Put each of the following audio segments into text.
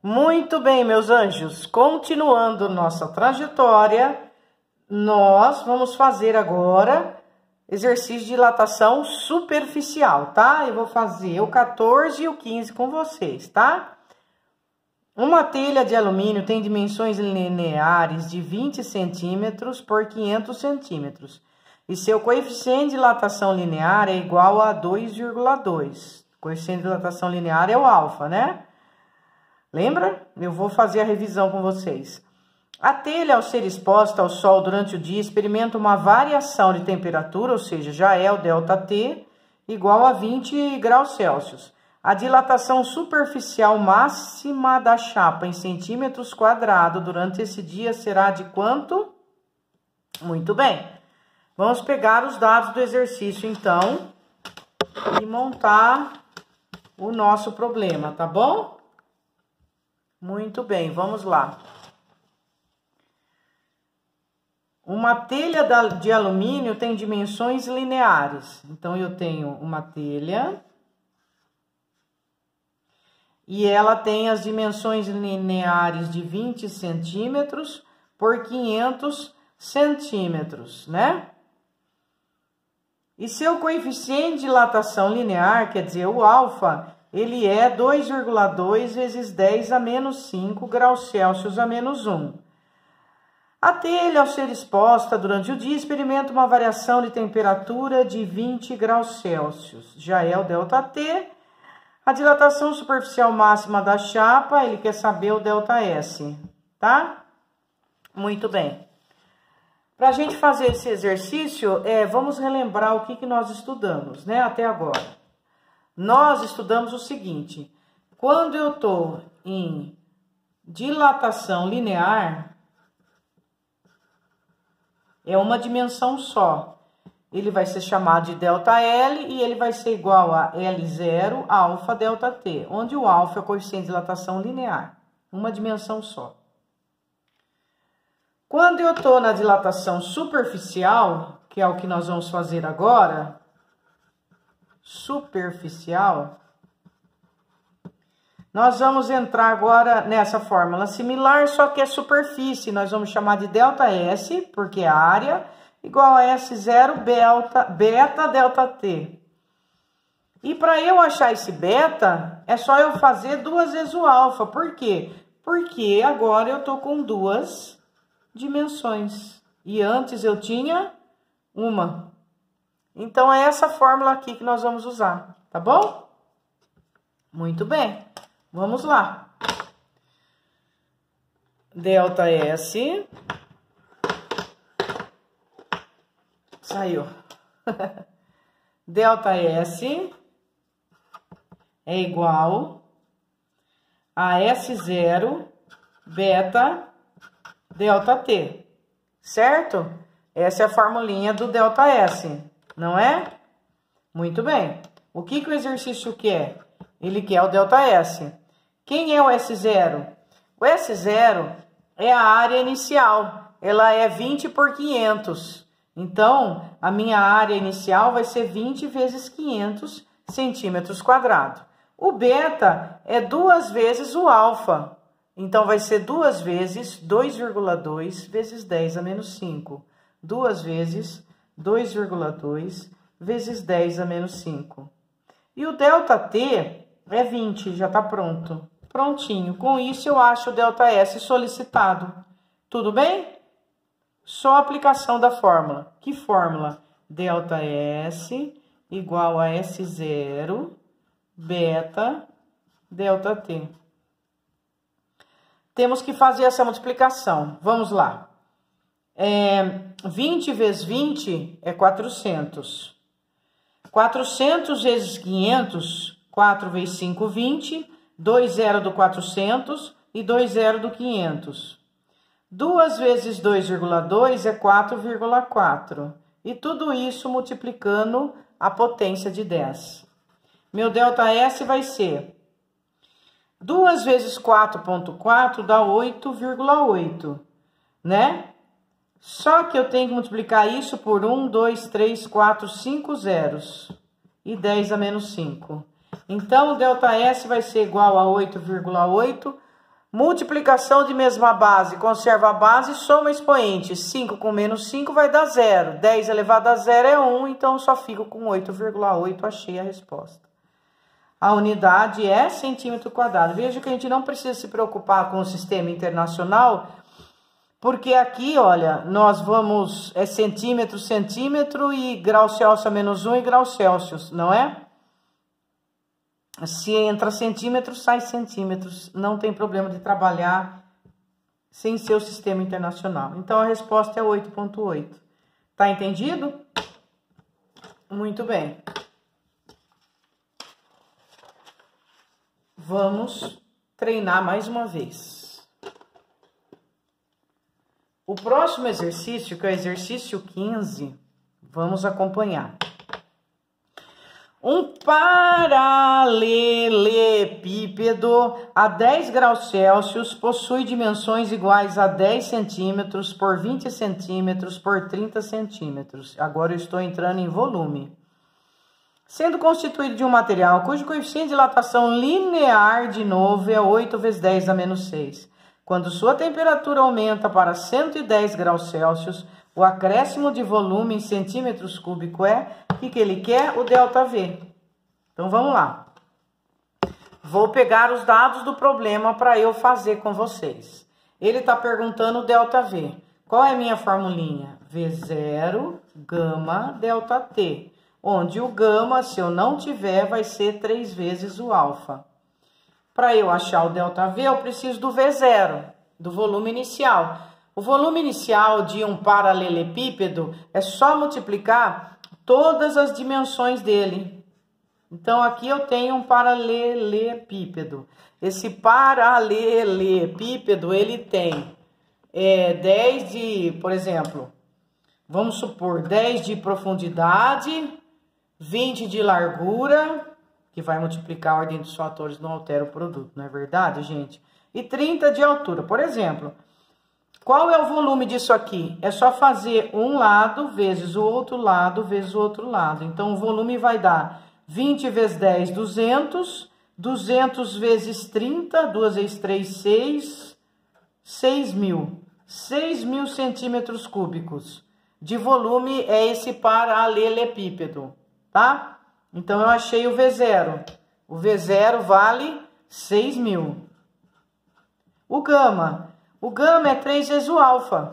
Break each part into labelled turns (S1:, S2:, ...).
S1: Muito bem, meus anjos. Continuando nossa trajetória, nós vamos fazer agora exercício de dilatação superficial, tá? Eu vou fazer o 14 e o 15 com vocês, tá? Uma telha de alumínio tem dimensões lineares de 20 centímetros por 500 centímetros. E seu coeficiente de dilatação linear é igual a 2,2. O coeficiente de dilatação linear é o alfa, né? Lembra? Eu vou fazer a revisão com vocês. A telha, ao ser exposta ao sol durante o dia, experimenta uma variação de temperatura, ou seja, já é o ΔT, igual a 20 graus Celsius. A dilatação superficial máxima da chapa em centímetros quadrados durante esse dia será de quanto? Muito bem. Vamos pegar os dados do exercício, então, e montar o nosso problema, tá bom? Muito bem, vamos lá. Uma telha de alumínio tem dimensões lineares. Então, eu tenho uma telha e ela tem as dimensões lineares de 20 centímetros por 500 centímetros, né? E seu coeficiente de dilatação linear, quer dizer, o alfa, ele é 2,2 vezes 10 a menos 5 graus Celsius a menos 1. A telha, ao ser exposta durante o dia, experimenta uma variação de temperatura de 20 graus Celsius. Já é o ΔT. A dilatação superficial máxima da chapa, ele quer saber o ΔS, tá? Muito bem. Para a gente fazer esse exercício, vamos relembrar o que nós estudamos, né, até agora. Nós estudamos o seguinte: quando eu estou em dilatação linear, é uma dimensão só. Ele vai ser chamado de ΔL e ele vai ser igual a L0 alfa ΔT, onde o alfa é o coeficiente de dilatação linear, uma dimensão só. Quando eu estou na dilatação superficial, que é o que nós vamos fazer agora, superficial, nós vamos entrar agora nessa fórmula similar, só que é superfície. Nós vamos chamar de ΔS, porque é a área, igual a S0 beta ΔT. E para eu achar esse beta, é só eu fazer duas vezes o alfa. Por quê? Porque agora eu estou com duas dimensões. E antes eu tinha uma. Então, é essa fórmula aqui que nós vamos usar, tá bom? Muito bem. Vamos lá. ΔS. Saiu. ΔS é igual a S0 beta ΔT, certo? Essa é a formulinha do ΔS, não é? Muito bem. O que o exercício quer? Ele quer o ΔS. Quem é o S0? O S0 é a área inicial. Ela é 20 por 500. Então, a minha área inicial vai ser 20 vezes 500 centímetros quadrados. O beta é 2 vezes o alfa. Então, vai ser 2 vezes 2,2 vezes 10 a menos 5. 2 vezes 2,2 vezes 10 a menos 5. E o ΔT é 20, já está pronto. Prontinho. Com isso, eu acho o ΔS solicitado. Tudo bem? Só a aplicação da fórmula. Que fórmula? ΔS igual a S0 beta ΔT. Temos que fazer essa multiplicação. Vamos lá. 20 vezes 20 é 400. 400 vezes 500, 4 vezes 5, 20. 2 zero do 400 e 2 zero do 500. 2 vezes 2,2 é 4,4. E tudo isso multiplicando a potência de 10. Meu ΔS vai ser 2 vezes 4,4 dá 8,8, né? Só que eu tenho que multiplicar isso por 1, 2, 3, 4, 5 zeros. E 10 a menos 5. Então, o ΔS vai ser igual a 8,8 Multiplicação de mesma base, conserva a base, soma expoente. 5 com menos 5 vai dar 0. 10 elevado a 0 é 1, então eu só fico com 8,8, achei a resposta. A unidade é centímetro quadrado. Veja que a gente não precisa se preocupar com o sistema internacional, porque aqui, olha, nós vamos, centímetro, centímetro e grau Celsius a menos 1 e grau Celsius, não é? Se entra centímetros, sai centímetros. Não tem problema de trabalhar sem ser o sistema internacional. Então, a resposta é 8,8. Tá entendido? Muito bem. Vamos treinar mais uma vez. O próximo exercício, que é o exercício 15, vamos acompanhar. Um paralelepípedo a 10 graus Celsius possui dimensões iguais a 10 centímetros por 20 centímetros por 30 centímetros. Agora eu estou entrando em volume. Sendo constituído de um material cujo coeficiente de dilatação linear de novo é 8 vezes 10 a menos 6. Quando sua temperatura aumenta para 110 graus Celsius, o acréscimo de volume em centímetros cúbicos o que ele quer? O ΔV. Então, vamos lá. Vou pegar os dados do problema para eu fazer com vocês. Ele está perguntando o ΔV. Qual é a minha formulinha? V0, gama, ΔT. Onde o gama, se eu não tiver, vai ser 3 vezes o alfa. Para eu achar o ΔV, eu preciso do V0, do volume inicial. O volume inicial de um paralelepípedo é só multiplicar todas as dimensões dele. Então, aqui eu tenho um paralelepípedo. Esse paralelepípedo, ele tem 10 de, por exemplo, vamos supor, 10 de profundidade, 20 de largura, que vai multiplicar a ordem dos fatores, não altera o produto, não é verdade, gente? E 30 de altura. Por exemplo, qual é o volume disso aqui? É só fazer um lado vezes o outro lado vezes o outro lado. Então, o volume vai dar 20 vezes 10, 200. 200 vezes 30, 2 vezes 3, 6. 6.000. 6.000 centímetros cúbicos de volume é esse paralelepípedo, tá? Então, eu achei o V0. O V0 vale 6.000. O gama é 3 vezes o alfa.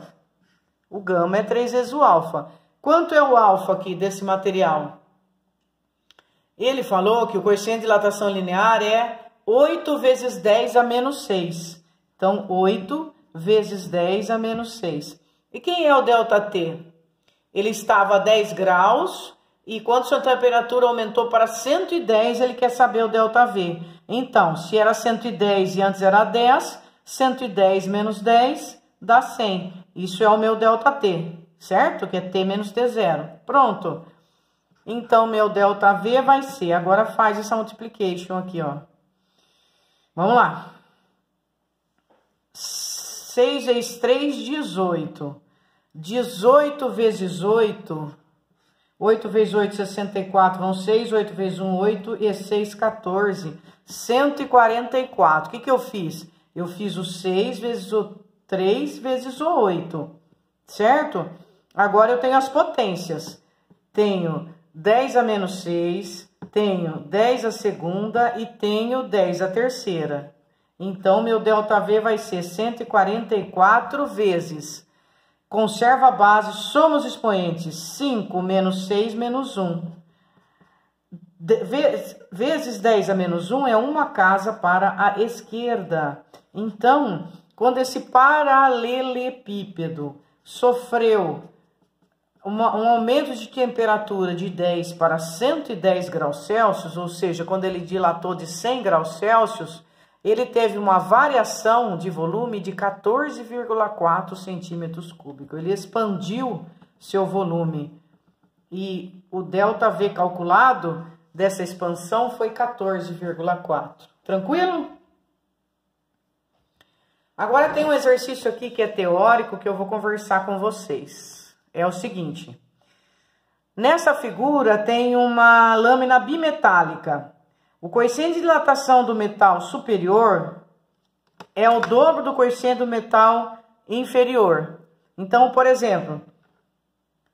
S1: O gama é 3 vezes o alfa. Quanto é o alfa aqui desse material? Ele falou que o coeficiente de dilatação linear é 8 vezes 10 a menos 6. Então, 8 vezes 10 a menos 6. E quem é o ΔT? Ele estava a 10 graus e quando sua temperatura aumentou para 110, ele quer saber o ΔV. Então, se era 110 e antes era 10... 110 menos 10 dá 100. Isso é o meu ΔT, certo? Que é T menos T0. Pronto. Então, meu ΔV vai ser... Agora faz essa multiplication aqui, ó. Vamos lá. 6 vezes 3, 18. 18 vezes 8... 8 vezes 8, 64, vão 6. 8 vezes 1, 8. E 6, 14. 144. O que eu fiz? Eu fiz o 6 vezes o 3 vezes o 8, certo? Agora eu tenho as potências. Tenho 10 a menos 6, tenho 10 a segunda e tenho 10 a terceira. Então, meu ΔV vai ser 144 vezes. Conserva a base, soma os expoentes. 5 menos 6 menos 1. Vezes 10 a menos 1 é uma casa para a esquerda. Então, quando esse paralelepípedo sofreu um aumento de temperatura de 10 para 110 graus Celsius, ou seja, quando ele dilatou de 100 graus Celsius, ele teve uma variação de volume de 14,4 centímetros cúbicos. Ele expandiu seu volume e o ΔV calculado dessa expansão foi 14,4. Tranquilo? Agora tem um exercício aqui que é teórico que eu vou conversar com vocês. É o seguinte. Nessa figura tem uma lâmina bimetálica. O coeficiente de dilatação do metal superior é o dobro do coeficiente do metal inferior. Então, por exemplo,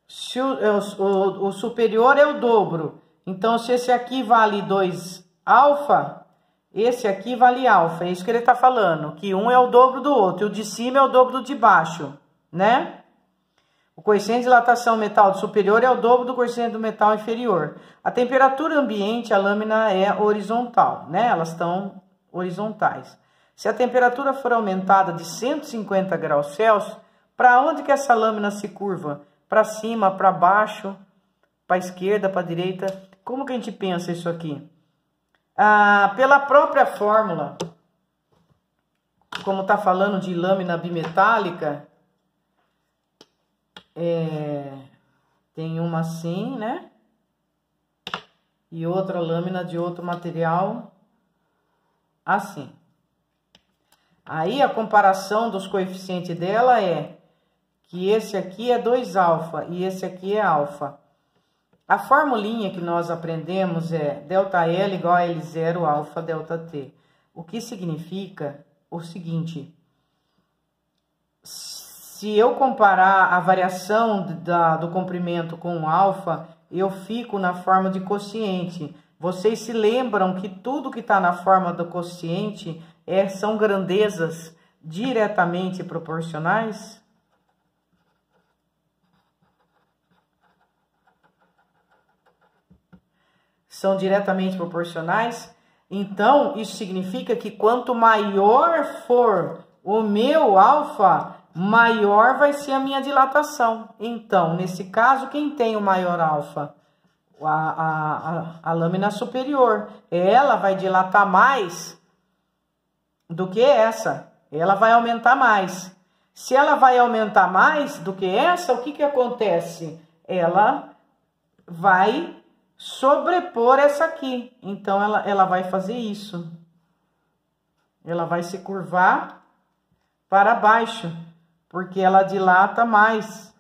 S1: se o superior é o dobro. Então, se esse aqui vale 2 alfa, esse aqui vale alfa. É isso que ele está falando, que um é o dobro do outro, e o de cima é o dobro do de baixo, né? O coeficiente de dilatação metal superior é o dobro do coeficiente do metal inferior. A temperatura ambiente, a lâmina é horizontal, né? Elas estão horizontais. Se a temperatura for aumentada de 150 graus Celsius, para onde que essa lâmina se curva? Para cima, para baixo, para a esquerda, para a direita? Como que a gente pensa isso aqui? Pela própria fórmula, como está falando de lâmina bimetálica, tem uma assim, né? E outra lâmina de outro material assim. Aí a comparação dos coeficientes dela é que esse aqui é 2 alfa e esse aqui é alfa. A formulinha que nós aprendemos é ΔL igual a L0 alfa ΔT. O que significa o seguinte: se eu comparar a variação do comprimento com o alfa, eu fico na forma de quociente. Vocês se lembram que tudo que está na forma do quociente são grandezas diretamente proporcionais? São diretamente proporcionais? Então, isso significa que quanto maior for o meu alfa, maior vai ser a minha dilatação. Então, nesse caso, quem tem o maior alfa? A lâmina superior. Ela vai dilatar mais do que essa. Ela vai aumentar mais. Se ela vai aumentar mais do que essa, o que que acontece? Ela vai sobrepor essa aqui. Então, ela vai fazer isso. Ela vai se curvar para baixo, porque ela dilata mais.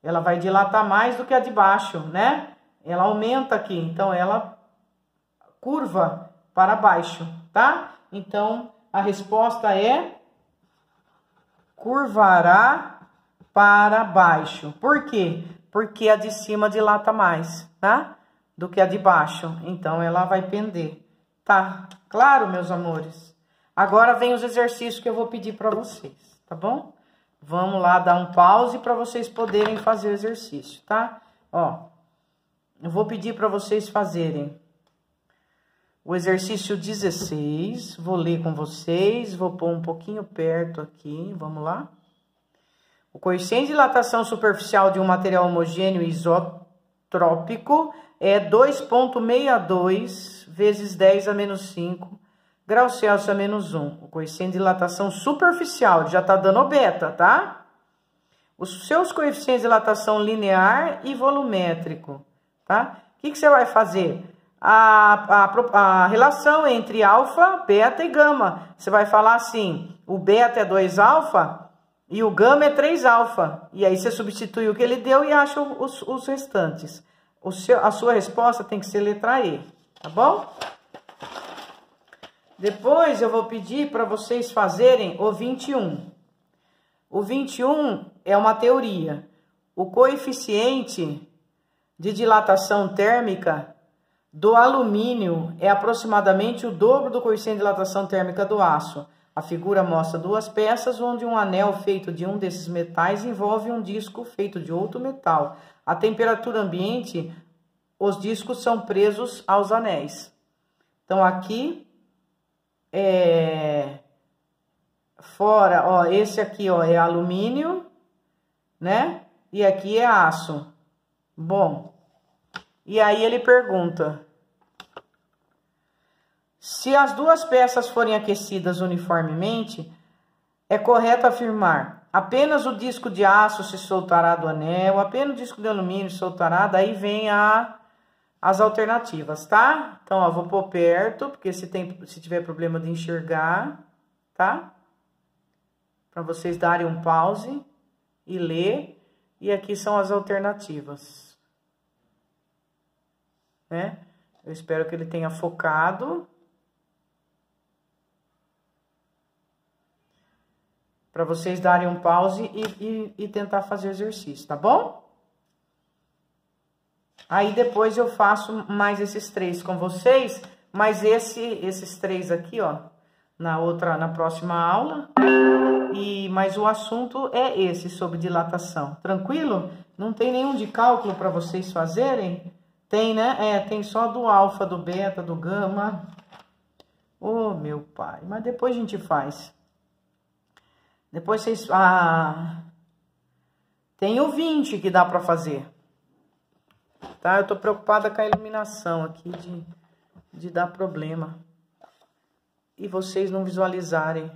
S1: Ela vai dilatar mais do que a de baixo, né? Ela aumenta aqui, então ela curva para baixo, tá? Então, a resposta é curvará para baixo. Por quê? Porque a de cima dilata mais, tá? Do que a de baixo. Então, ela vai pender. Tá claro, meus amores? Agora vem os exercícios que eu vou pedir para vocês, tá bom? Vamos lá dar um pause para vocês poderem fazer o exercício, tá? Ó, eu vou pedir para vocês fazerem o exercício 16. Vou ler com vocês, vou pôr um pouquinho perto aqui, vamos lá. O coeficiente de dilatação superficial de um material homogêneo isotrópico é 2,62 vezes 10 a menos 5 graus Celsius a menos 1. O coeficiente de dilatação superficial, já tá dando beta, tá? Os seus coeficientes de dilatação linear e volumétrico, tá? O que você vai fazer? A relação entre alfa, beta e gama. Você vai falar assim, o beta é 2 alfa e o gama é 3 alfa. E aí você substitui o que ele deu e acha os restantes. A sua resposta tem que ser letra E, tá bom? Depois eu vou pedir para vocês fazerem o 21. O 21 é uma teoria. O coeficiente de dilatação térmica do alumínio é aproximadamente o dobro do coeficiente de dilatação térmica do aço. A figura mostra duas peças onde um anel feito de um desses metais envolve um disco feito de outro metal. A temperatura ambiente, os discos são presos aos anéis. Então, aqui fora, ó, esse aqui, ó, é alumínio, né? E aqui é aço. Bom, e aí ele pergunta: se as duas peças forem aquecidas uniformemente, é correto afirmar: apenas o disco de aço se soltará do anel, apenas o disco de alumínio se soltará. Daí vem as alternativas, tá? Então, ó, vou pôr perto, porque se tiver problema de enxergar, tá? Para vocês darem um pause e ler. E aqui são as alternativas, né? Eu espero que ele tenha focado. para vocês darem um pause e tentar fazer o exercício, tá bom? Aí depois eu faço mais esses 3 com vocês, mas esses 3 aqui, ó, na próxima aula. Mas o assunto é esse, sobre dilatação. Tranquilo? Não tem nenhum de cálculo para vocês fazerem? Tem, né? Tem só do alfa, do beta, do gama. Ô, meu pai, mas depois a gente faz. Depois vocês... tem o 20 que dá para fazer. Tá? Eu tô preocupada com a iluminação aqui de dar problema. E vocês não visualizarem.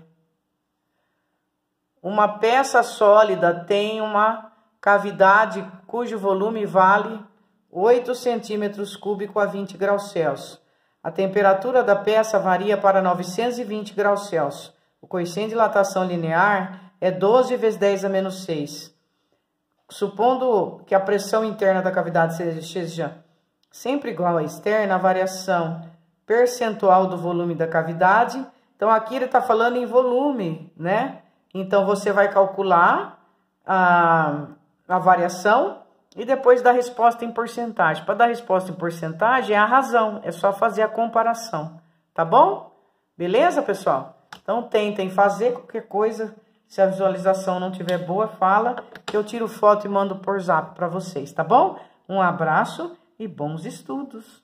S1: Uma peça sólida tem uma cavidade cujo volume vale 8 centímetros cúbicos a 20 graus Celsius. A temperatura da peça varia para 920 graus Celsius. O coeficiente de dilatação linear é 12 vezes 10 a menos 6. Supondo que a pressão interna da cavidade seja sempre igual à externa, a variação percentual do volume da cavidade. Então, aqui ele está falando em volume, né? Então, você vai calcular a variação e depois dar resposta em porcentagem. Para dar resposta em porcentagem é a razão, é só fazer a comparação, tá bom? Beleza, pessoal? Então, tentem fazer qualquer coisa. Se a visualização não estiver boa, fala que eu tiro foto e mando por zap para vocês, tá bom? Um abraço e bons estudos!